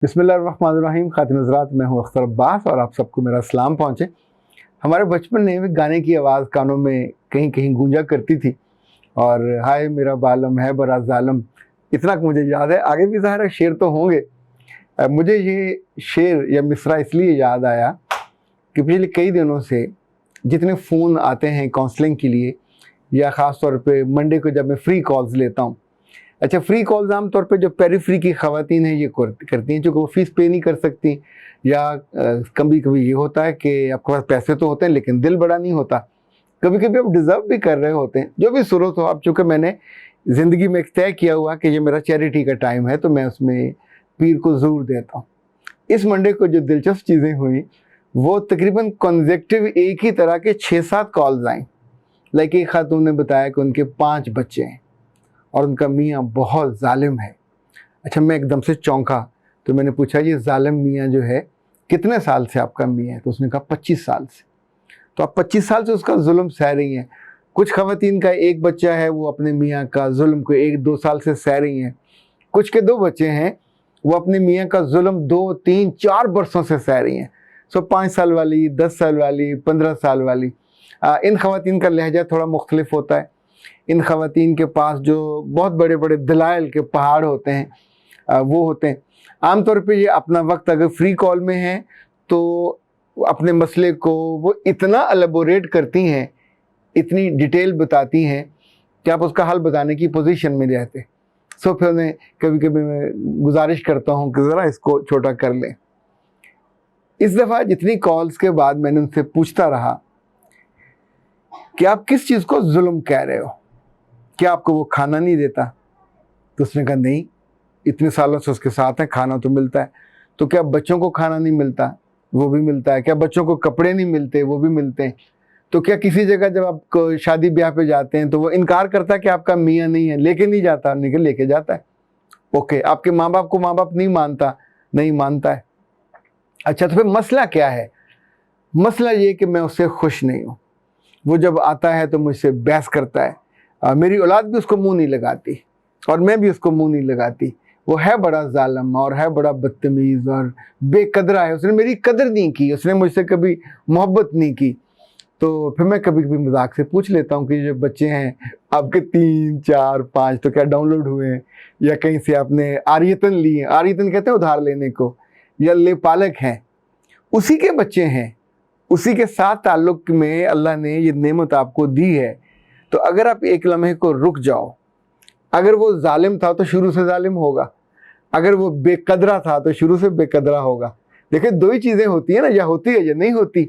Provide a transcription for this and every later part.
बिस्मिल्लाहिर्रहमानिर्रहीम। खातिन हज़रात, मैं हूँ अख्तर अब्बास और आप सबको मेरा सलाम पहुँचे। हमारे बचपन में गाने की आवाज़ कानों में कहीं कहीं गूंजा करती थी और हाय मेरा बालम है बड़ा ज़ालिम, इतना मुझे याद है। आगे भी ज़ाहिर है शेर तो होंगे। मुझे ये शेर या मिसरा इसलिए याद आया कि पिछले कई दिनों से जितने फ़ोन आते हैं काउंसलिंग के लिए, या ख़ास तौर पे मंडे को जब मैं फ्री कॉल्स लेता हूँ। अच्छा, फ्री कॉल्स आम तौर पे जो पेरीफ्री की ख़वातीन हैं ये करती हैं, चूँकि वो फ़ीस पे नहीं कर सकती, या कभी कभी ये होता है कि आपके पास पैसे तो होते हैं लेकिन दिल बड़ा नहीं होता। कभी कभी आप डिज़र्व भी कर रहे होते हैं, जो भी सूरत हो। अब चूँकि मैंने ज़िंदगी में एक तय किया हुआ कि ये मेरा चैरिटी का टाइम है, तो मैं उसमें पीर को ज़रूर देता हूँ। इस मंडे को जो दिलचस्प चीज़ें हुई वो तकरीबन कॉन्सेक्टिव एक ही तरह के 6-7 कॉल्स आईं। लाइक एक खातून ने बताया कि उनके 5 बच्चे हैं और उनका मियाँ बहुत ज़ालिम है। अच्छा, मैं एकदम से चौंका, तो मैंने पूछा ये ज़ालिम मियाँ जो है कितने साल से आपका मियाँ है? तो उसने कहा 25 साल से। तो आप 25 साल से उसका जुल्म सह रही हैं। कुछ ख़वातीन का एक बच्चा है, वो अपने मियाँ का जुल्म को 1-2 साल से सह रही हैं। कुछ के 2 बच्चे हैं, वो अपने मियाँ का जुल्म 2, 3, 4 बरसों से सह रही हैं। 5 साल वाली, 10 साल वाली, 15 साल वाली। इन ख़वातीन का लहजा थोड़ा मुख्तलिफ होता है। इन ख़वातीन के पास जो बहुत बड़े बड़े दलाइल के पहाड़ होते हैं, वो होते हैं। आम तौर पे ये अपना वक्त अगर फ्री कॉल में हैं तो अपने मसले को वो इतना एलेबोरेट करती हैं, इतनी डिटेल बताती हैं कि आप उसका हल बताने की पोजीशन में रहते। फिर उन्हें कभी कभी मैं गुजारिश करता हूँ कि ज़रा इसको छोटा कर लें। इस दफ़ा जितनी कॉल्स के बाद मैंने उनसे पूछता रहा कि आप किस चीज़ को जुल्म कह रहे हो, क्या आपको वो खाना नहीं देता? तो उसने कहा नहीं, इतने सालों से उसके साथ है, खाना तो मिलता है। तो क्या बच्चों को खाना नहीं मिलता? वो भी मिलता है। क्या बच्चों को कपड़े नहीं मिलते? वो भी मिलते हैं। तो क्या किसी जगह जब आप शादी ब्याह पे जाते हैं तो वो इनकार करता है कि आपका मियाँ नहीं है, लेके नहीं जाता? निकल लेके जाता है। ओके, आपके माँ बाप को माँ बाप नहीं मानता? नहीं मानता है। अच्छा, तो फिर मसला क्या है? मसला ये कि मैं उससे खुश नहीं हूँ। वो जब आता है तो मुझसे बहस करता है। मेरी औलाद भी उसको मुंह नहीं लगाती और मैं भी उसको मुंह नहीं लगाती। वो है बड़ा ज़ालिम और है बड़ा बदतमीज़ और बेकदरा है। उसने मेरी कदर नहीं की, उसने मुझसे कभी मोहब्बत नहीं की। तो फिर मैं कभी कभी मजाक से पूछ लेता हूँ कि जो बच्चे हैं आपके 3, 4, 5 तो क्या डाउनलोड हुए हैं, या कहीं से आपने आरियतन लिए? आरियतन कहते हैं उधार लेने को, या ले पालक हैं? उसी के बच्चे हैं, उसी के साथ ताल्लुक़ में अल्लाह ने ये नेमत आपको दी है। तो अगर आप एक लम्हे को रुक जाओ, अगर वो जालिम था तो शुरू से जालिम होगा, अगर वो बेकदरा था तो शुरू से बेकदरा होगा। देखिए, 2 ही चीज़ें होती हैं ना, या होती है या नहीं होती।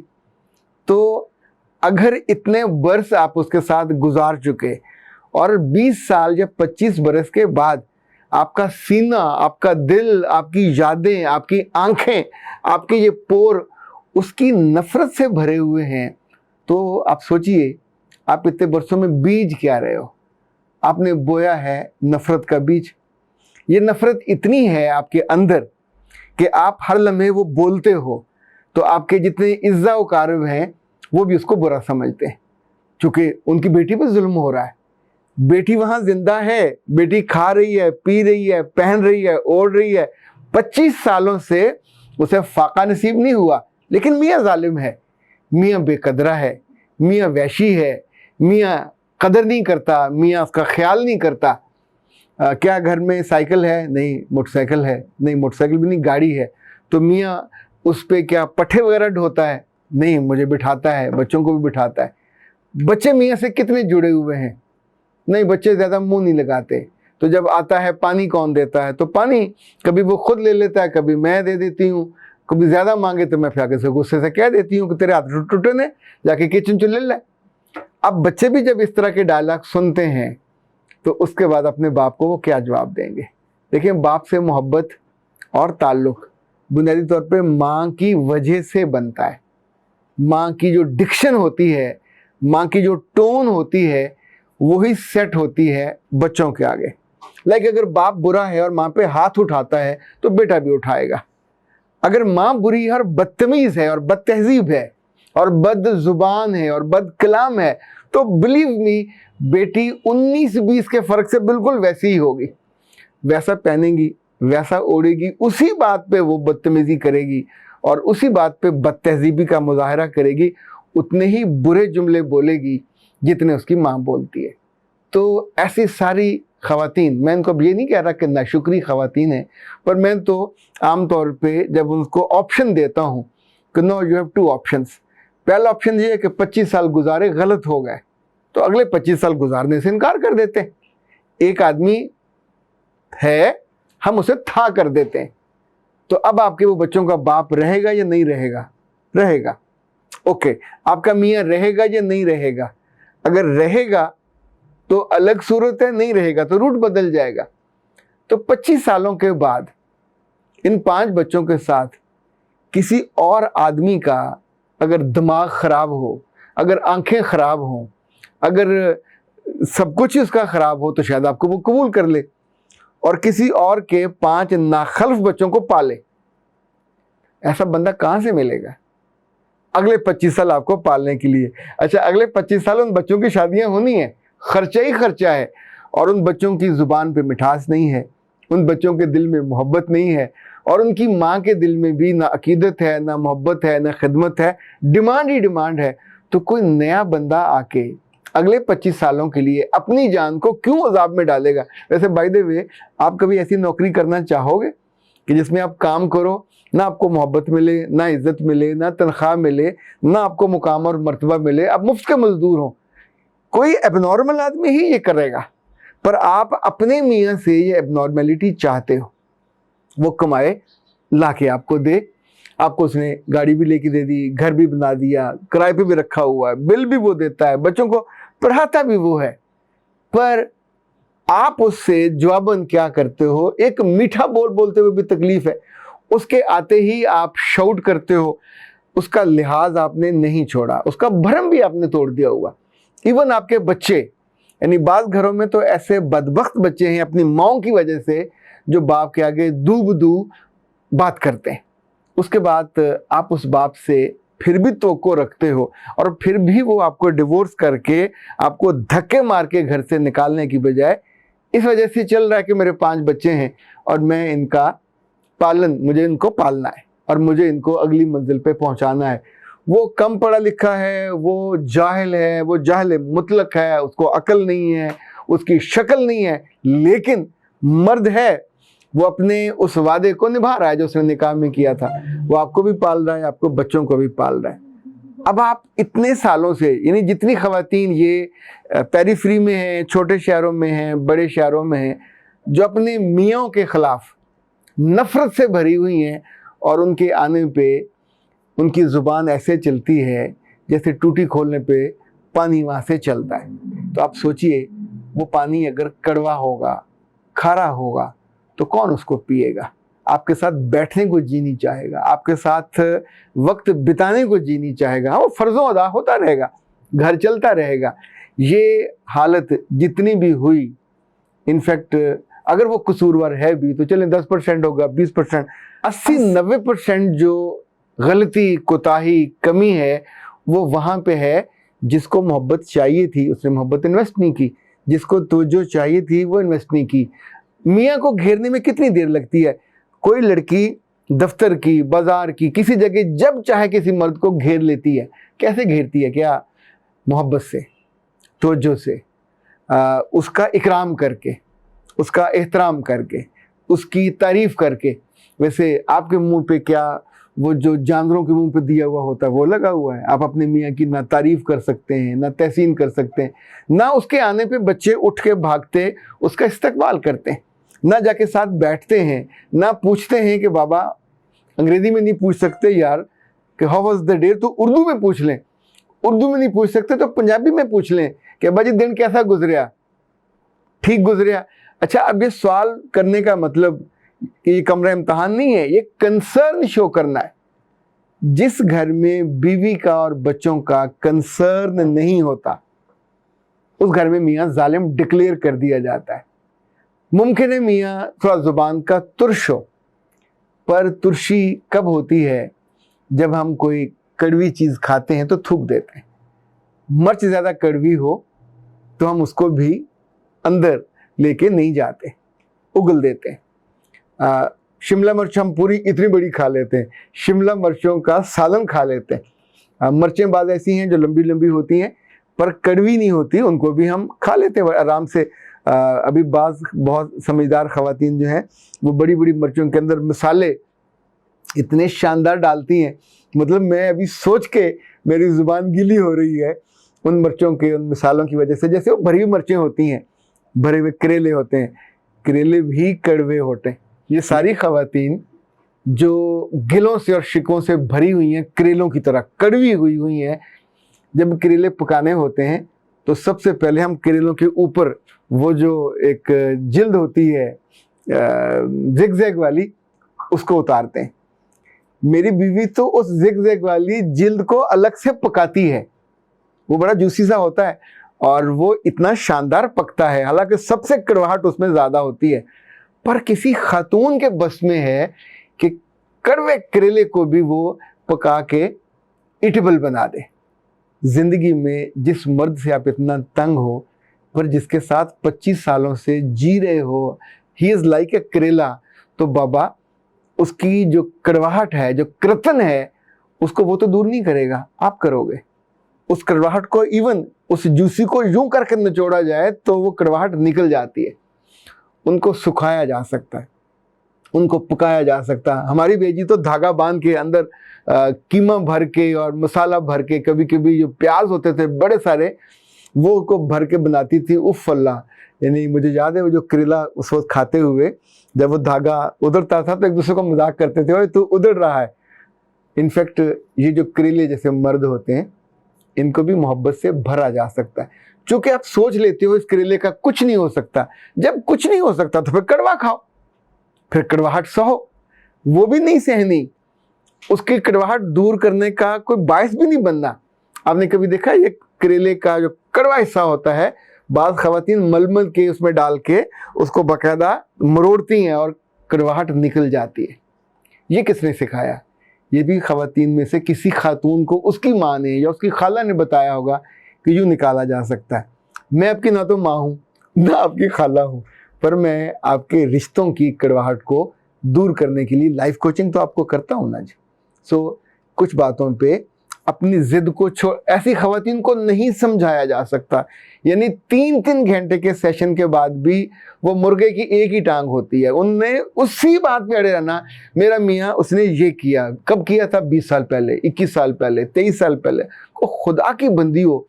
तो अगर इतने बरस आप उसके साथ गुजार चुके और 20 साल या 25 बरस के बाद आपका सीना, आपका दिल, आपकी यादें, आपकी आंखें, आपके ये पोर उसकी नफ़रत से भरे हुए हैं, तो आप सोचिए आप इतने बरसों में बीज क्या रहे हो? आपने बोया है नफ़रत का बीज। ये नफ़रत इतनी है आपके अंदर कि आप हर लम्हे वो बोलते हो तो आपके जितने इज़्ज़ा व कारब हैं वो भी उसको बुरा समझते हैं, चूँकि उनकी बेटी पर जुल्म हो रहा है। बेटी वहाँ ज़िंदा है, बेटी खा रही है, पी रही है, पहन रही है, ओढ़ रही है। 25 सालों से उसे फाका नसीब नहीं हुआ, लेकिन मियाँ ज़ालिम है, मियाँ बेकदरा है, मियाँ वैशी है, मियाँ कदर नहीं करता, मियाँ उसका ख्याल नहीं करता। क्या घर में साइकिल है? नहीं। मोटरसाइकिल है? नहीं। मोटरसाइकिल भी नहीं, गाड़ी है। तो मियाँ उस पर क्या पट्ठे वगैरह ढोता है? नहीं, मुझे बिठाता है, बच्चों को भी बिठाता है। बच्चे मियाँ से कितने जुड़े हुए हैं? नहीं, बच्चे ज़्यादा मुंह नहीं लगाते। तो जब आता है पानी कौन देता है? तो पानी कभी वो खुद ले लेता है, कभी मैं दे देती हूँ। कभी ज़्यादा मांगे तो मैं फिर से गुस्से से कह देती हूँ कि तेरे हाथ टूटे ने, जाके किचन चुन ले। अब बच्चे भी जब इस तरह के डायलॉग सुनते हैं तो उसके बाद अपने बाप को वो क्या जवाब देंगे? देखिए, बाप से मोहब्बत और ताल्लुक़ बुनियादी तौर पे माँ की वजह से बनता है। माँ की जो डिक्शन होती है, माँ की जो टोन होती है, वही सेट होती है बच्चों के आगे। लाइक अगर बाप बुरा है और माँ पे हाथ उठाता है तो बेटा भी उठाएगा। अगर माँ बुरी है और बदतमीज़ है और बदतहजीब है और बद ज़ुबान है और बद कलाम है, तो बिलीव मी, बेटी 19-20 के फ़र्क से बिल्कुल वैसी ही होगी। वैसा पहनेंगी, वैसा ओढ़ेगी, उसी बात पे वो बदतमीजी करेगी और उसी बात पे बदतहजीबी का मुजाहरा करेगी, उतने ही बुरे जुमले बोलेगी जितने उसकी माँ बोलती है। तो ऐसी सारी ख़वातीन, मैं इनको अब ये नहीं कह रहा कि नाशुक्री ख़वातीन है, पर मैं तो आम तौर पे जब उनको ऑप्शन देता हूँ कि नो यू हैव 2 ऑप्शंस। पहला ऑप्शन ये है कि 25 साल गुजारे गलत हो गए तो अगले 25 साल गुजारने से इनकार कर देते हैं। एक आदमी है, हम उसे था कर देते हैं, तो अब आपके वो बच्चों का बाप रहेगा या नहीं रहेगा? रहेगा। ओके, आपका मियाँ रहेगा या नहीं रहेगा? अगर रहेगा तो अलग सूरत है, नहीं रहेगा तो रूट बदल जाएगा। तो 25 सालों के बाद इन 5 बच्चों के साथ किसी और आदमी का अगर दिमाग खराब हो, अगर आंखें खराब हों, अगर सब कुछ उसका खराब हो, तो शायद आपको वो कबूल कर ले और किसी और के 5 नाखल्फ बच्चों को पाले। ऐसा बंदा कहाँ से मिलेगा अगले 25 साल आपको पालने के लिए? अच्छा, अगले 25 साल उन बच्चों की शादियां होनी है, खर्चा ही खर्चा है, और उन बच्चों की ज़ुबान पे मिठास नहीं है, उन बच्चों के दिल में मोहब्बत नहीं है, और उनकी माँ के दिल में भी ना अकीदत है, ना मोहब्बत है, ना खिदमत है, डिमांड ही डिमांड है। तो कोई नया बंदा आके अगले 25 सालों के लिए अपनी जान को क्यों अजाब में डालेगा? वैसे बाय द वे, आप कभी ऐसी नौकरी करना चाहोगे कि जिसमें आप काम करो, ना आपको मोहब्बत मिले, ना इज्जत मिले, ना तनख्वाह मिले, ना आपको मुकाम और मर्तबा मिले, आप मुफ्त के मजदूर हो? कोई एबनॉर्मल आदमी ही ये करेगा। पर आप अपने मियाँ से ये एबनॉर्मेलिटी चाहते हो, वो कमाए ला के आपको दे, आपको उसने गाड़ी भी लेके दे दी, घर भी बना दिया, किराए पे भी रखा हुआ है, बिल भी वो देता है, बच्चों को पढ़ाता भी वो है, पर आप उससे जवाबन क्या करते हो? एक मीठा बोल बोलते हुए भी तकलीफ है, उसके आते ही आप शाउट करते हो, उसका लिहाज आपने नहीं छोड़ा, उसका भरम भी आपने तोड़ दिया हुआ। इवन आपके बच्चे, यानी बाज़ घरों में तो ऐसे बदबख्त बच्चे हैं अपनी माँ की वजह से, जो बाप के आगे दू बात करते हैं। उसके बाद आप उस बाप से फिर भी तवक्को रखते हो, और फिर भी वो आपको डिवोर्स करके आपको धक्के मार के घर से निकालने की बजाय इस वजह से चल रहा है कि मेरे 5 बच्चे हैं और मैं इनका पालन, मुझे इनको पालना है और मुझे इनको अगली मंजिल पे पहुंचाना है। वो कम पढ़ा लिखा है, वो जाहिल है, वो जाहिल मुतलक है, उसको अकल नहीं है, उसकी शक्ल नहीं है, लेकिन मर्द है, वो अपने उस वादे को निभा रहा है जो उसने निकाह में किया था। वो आपको भी पाल रहा है, आपको बच्चों को भी पाल रहा है। अब आप इतने सालों से, यानी जितनी ख़वातीन ये पेरिफेरी में हैं, छोटे शहरों में हैं, बड़े शहरों में हैं, जो अपने मियाँ के ख़िलाफ़ नफ़रत से भरी हुई हैं और उनके आने पे उनकी ज़ुबान ऐसे चलती है जैसे टूटी खोलने पे पानी वहाँ से चलता है। तो आप सोचिए, वो पानी अगर कड़वा होगा, खारा होगा, तो कौन उसको पिएगा? आपके साथ बैठने को जी नहीं चाहेगा, आपके साथ वक्त बिताने को जी नहीं चाहेगा। वो फ़र्ज़ों अदा होता रहेगा, घर चलता रहेगा। ये हालत जितनी भी हुई, इनफैक्ट अगर वो कसूरवार है भी तो चलें 10% होगा, 20%, 80-90% जो गलती, कोताही, कमी है, वो वहाँ पे है जिसको मोहब्बत चाहिए थी उसने मोहब्बत इन्वेस्ट नहीं की, जिसको तवज्जो चाहिए थी वो इन्वेस्ट नहीं की। मियाँ को घेरने में कितनी देर लगती है? कोई लड़की दफ्तर की, बाजार की, किसी जगह जब चाहे किसी मर्द को घेर लेती है। कैसे घेरती है? क्या? मोहब्बत से, तवज्जो से, उसका इकराम करके, उसका एहतराम करके, उसकी तारीफ़ करके। वैसे आपके मुंह पे क्या वो जो जानवरों के मुंह पे दिया हुआ होता है वो लगा हुआ है? आप अपने मियाँ की ना तारीफ़ कर सकते हैं, ना तहसीन कर सकते हैं, ना उसके आने पे बच्चे उठ के भागते उसका इस्तकबाल करते हैं, ना जाके साथ बैठते हैं, ना पूछते हैं कि बाबा, अंग्रेज़ी में नहीं पूछ सकते यार कि हाउ वाज द डे, तो उर्दू में पूछ लें। उर्दू में नहीं पूछ सकते तो पंजाबी में पूछ लें कि अब्बा जी दिन कैसा गुजरिया? ठीक गुजरिया। अच्छा, अब ये सवाल करने का मतलब कि ये कमरा इम्तहान नहीं है, ये कंसर्न शो करना है। जिस घर में बीवी का और बच्चों का कंसर्न नहीं होता, उस घर में मियाँ जालिम डिक्लेयर कर दिया जाता है। मुमकिन है मियाँ थोड़ा ज़ुबान का तुर्श हो, पर तुर्शी कब होती है? जब हम कोई कड़वी चीज़ खाते हैं तो थूक देते हैं। मिर्च ज़्यादा कड़वी हो तो हम उसको भी अंदर लेके नहीं जाते, उगल देते हैं। शिमला मिर्च हम पूरी इतनी बड़ी खा लेते हैं, शिमला मिर्चों का सालन खा लेते हैं। मिर्चें बाज़ ऐसी हैं जो लंबी लंबी होती हैं पर कड़वी नहीं होती, उनको भी हम खा लेते हैं आराम से। अभी बाज़ बहुत समझदार ख़वातीन जो हैं वो बड़ी बड़ी मिर्चों के अंदर मसाले इतने शानदार डालती हैं, मतलब मैं अभी सोच के मेरी ज़ुबान गीली हो रही है उन मिर्चों के, उन मसालों की वजह से। जैसे वो भरी हुई मिर्चें होती हैं, भरे हुए करेले होते हैं, करेले भी कड़वे होते हैं। ये सारी ख़वातीन जो गिलों से और शिकों से भरी हुई हैं, करेलों की तरह कड़वी हुई हैं, जब करेले पकाने होते हैं तो सबसे पहले हम करेलों के ऊपर वो जो एक जिल्द होती है जिग जैग वाली, उसको उतारते हैं। मेरी बीवी तो उस जिग जैग वाली जिल्द को अलग से पकाती है, वो बड़ा जूसी सा होता है और वो इतना शानदार पकता है, हालांकि सबसे कड़वाहट उसमें ज़्यादा होती है। पर किसी खातून के बस में है कि कड़वे करेले को भी वो पका के ईटेबल बना दे। ज़िंदगी में जिस मर्द से आप इतना तंग हो पर जिसके साथ 25 सालों से जी रहे हो, ही इज़ लाइक ए करेला, तो बाबा उसकी जो कड़वाहट है, जो कृतन है, उसको वो तो दूर नहीं करेगा, आप करोगे। उस कड़वाहट को, इवन उस जूसी को यूं करके निचोड़ा जाए तो वो कड़वाहट निकल जाती है। उनको सुखाया जा सकता है, उनको पकाया जा सकता है। हमारी बेजी तो धागा बांध के अंदर कीमा भर के और मसाला भर के, कभी कभी जो प्याज होते थे बड़े सारे, वो को भर के बनाती थी। उफ अल्लाह, यानी मुझे याद है वो जो करेला उस वक्त खाते हुए जब वो धागा उधरता था तो एक दूसरे को मजाक करते थे, ओए तू उधर रहा है। इनफैक्ट ये जो करेले जैसे मर्द होते हैं, इनको भी मोहब्बत से भरा जा सकता है। चूंकि आप सोच लेते हो इस करेले का कुछ नहीं हो सकता, जब कुछ नहीं हो सकता तो फिर कड़वा खाओ, फिर कड़वाहट सहो, वो भी नहीं सहनी, उसकी कड़वाहट दूर करने का कोई बायस भी नहीं बनना। आपने कभी देखा ये करेले का जो कड़वा हिस्सा होता है, बाज़ ख़वातीन मलमल के उसमें डाल के उसको बाकायदा मरोड़ती हैं और कड़वाहट निकल जाती है। ये किसने सिखाया? ये भी ख़वातीन में से किसी खातून को उसकी माँ ने या उसकी खाला ने बताया होगा कि यूँ निकाला जा सकता है। मैं आपकी ना तो माँ हूँ ना आपकी खाला हूँ, पर मैं आपके रिश्तों की कड़वाहट को दूर करने के लिए लाइफ कोचिंग तो आपको करता हूँ ना जी। कुछ बातों पे अपनी ज़िद को छोड़, ऐसी ख़वातीन को नहीं समझाया जा सकता। यानी 3-3 घंटे के सेशन के बाद भी वो मुर्गे की एक ही टांग होती है, उनने उसी बात पे अड़े रहना, मेरा मियाँ उसने ये किया, कब किया था? 20 साल पहले, 21 साल पहले, 23 साल पहले। को खुदा की बंदी हो,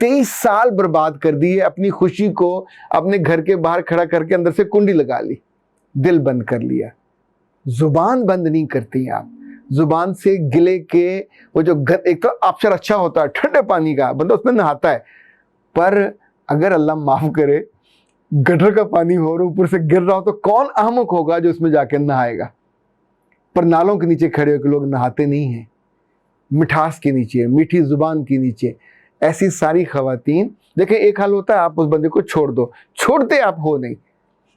23 साल बर्बाद कर दिए, अपनी खुशी को अपने घर के बाहर खड़ा करके अंदर से कुंडी लगा ली, दिल बंद कर लिया। ज़ुबान बंद नहीं करती आप, ज़ुबान से गिले के वो जो एक तो अक्षर अच्छा होता है ठंडे पानी का, बंदा उसमें नहाता है, पर अगर अल्लाह माफ़ करे गटर का पानी हो और ऊपर से गिर रहा हो तो कौन अहमक होगा जो उसमें जाकर नहाएगा? पर नालों के नीचे खड़े होकर लोग नहाते नहीं हैं, मिठास के नीचे, मीठी ज़ुबान के नीचे। ऐसी सारी ख़वातीन, देखिए एक हाल होता है आप उस बंदे को छोड़ दो, छोड़ते आप हो नहीं।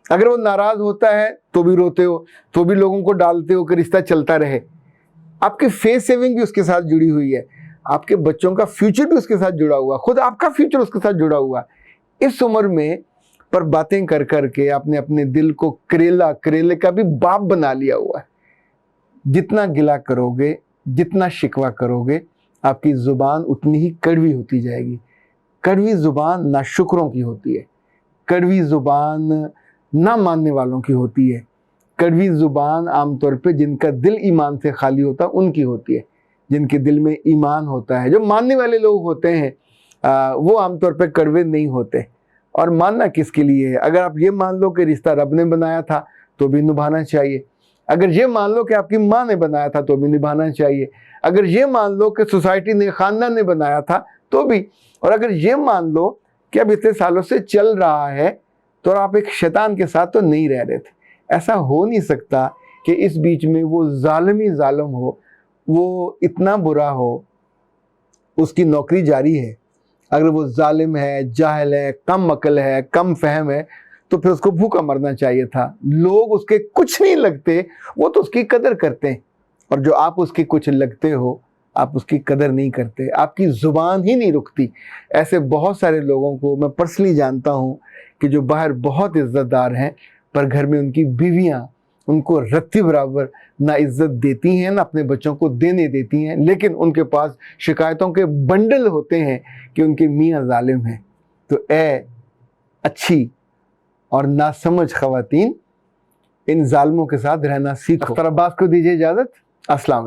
अगर वो नाराज़ होता है तो भी रोते हो, तो भी लोगों को डालते हो कि रिश्ता चलता रहे। आपकी फेस सेविंग भी उसके साथ जुड़ी हुई है, आपके बच्चों का फ्यूचर भी उसके साथ जुड़ा हुआ, खुद आपका फ्यूचर उसके साथ जुड़ा हुआ। इस उम्र में पर बातें कर कर के आपने अपने दिल को करेले का भी बाप बना लिया हुआ है। जितना गिला करोगे, जितना शिकवा करोगे, आपकी ज़ुबान उतनी ही कड़वी होती जाएगी। कड़वी ज़ुबान नाशुक्रों की होती है, कड़वी ज़ुबान ना मानने वालों की होती है, कड़वी ज़ुबान आमतौर पे जिनका दिल ईमान से खाली होता है उनकी होती है। जिनके दिल में ईमान होता है, जो मानने वाले लोग होते हैं, वो आमतौर पे कड़वे नहीं होते। और मानना किसके लिए है? अगर आप ये मान लो कि रिश्ता रब ने बनाया था तो भी निभाना चाहिए, अगर ये मान लो कि आपकी माँ ने बनाया था तो भी निभाना चाहिए, अगर ये मान लो कि सोसाइटी ने, ख़ानदान ने बनाया था तो भी, और अगर ये मान लो कि अब इतने सालों से चल रहा है तो आप एक शैतान के साथ तो नहीं रह रहे थे। ऐसा हो नहीं सकता कि इस बीच में वो ज़ालिम ही ज़ालिम हो, वो इतना बुरा हो, उसकी नौकरी जारी है। अगर वो जालिम है, जाहिल है, कम अकल है, कम फहम है, तो फिर उसको भूखा मरना चाहिए था। लोग उसके कुछ नहीं लगते, वो तो उसकी कदर करते हैं, और जो आप उसके कुछ लगते हो आप उसकी कदर नहीं करते, आपकी ज़ुबान ही नहीं रुकती। ऐसे बहुत सारे लोगों को मैं पर्सनली जानता हूँ कि जो बाहर बहुत इज़्ज़तदार हैं पर घर में उनकी बीवियाँ ان کو رتی برابر نہ عزت دیتی ہیں نہ اپنے بچوں کو دینے دیتی ہیں، لیکن ان کے پاس شکایتوں کے بنڈل ہوتے ہیں کہ ان کے میاں ظالم ہیں۔ تو اے اچھی اور ناسمجھ خواتین، ان ظالموں کے ساتھ رہنا سیکھو۔ اختر عباس کو دیجیے اجازت، السلام علیکم۔